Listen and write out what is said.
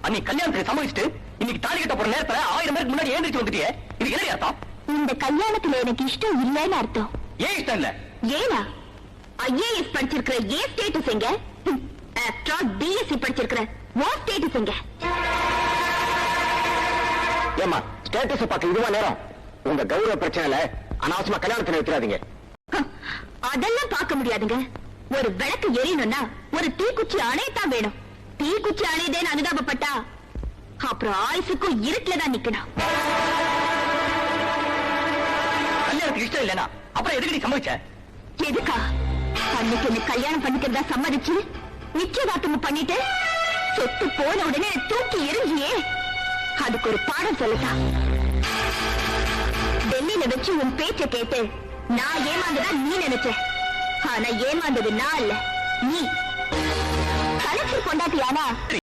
அன்னைக்கு கல்யாணத்துக்கு சம்மதிச்சுட்டு இன்னைக்கு தாலி கட்ட போற நேரத்துல 1000 பேருக்கு முன்னாடி எழுந்திரிச்சு வந்துட்டியே, இது என்ன அர்த்தம்? இந்த கல்யாணத்துல எனக்கு இஷ்டம் இல்லைன்னு அர்த்தம். ஏன் இஷ்டம் இல்ல? ஏனா ஐஏஎஸ் படிச்சிருக்கிற ஏ ஸ்டேட்டஸ் எங்க? பிஎஸ்சி படிச்சிருக்கிற ஓ ஸ்டேட்டஸ் எங்க? ஏமா ஸ்டேட்டஸ் பார்க்க இதுவா நேரம்? உங்க கௌரவ பிரச்சனைல அனாவசியமா கல்யாணத்தை நிறுத்தாதீங்க. அதெல்லாம் பார்க்க முடியாதுங்க. ஒரு விளக்கு எரியணும்னா ஒரு தீக்குச்சி அணையத்தான் வேணும். தீக்குச்சி அணையதேன்னு அனுதாபப்பட்டா அப்புறம் ஆயுசுக்கும் இருட்டுல தான் நிக்கணும். கல்யாணத்துக்கு இஷ்டம் இல்லனா அப்புறம் எதுக்கு நீ சம்மதிச்ச? எதுக்கா? அன்னைக்கு என்ன கல்யாணம் பண்ணிக்கிறதா சம்மதிச்சு நிச்சயதார்த்தம் பண்ணிட்டு சொத்து போன உடனே தூக்கி எரிஞ்சியே, அதுக்கு ஒரு பாடம் சொல்லட்டா? டெல்லியில வச்சு உன் பேச்ச கேட்டு நான் ஏமாந்ததா நீ நினைச்ச. ஆனா ஏமாந்தது நான் இல்ல, நீ. கலெக்டர் கொண்டாட்டியானா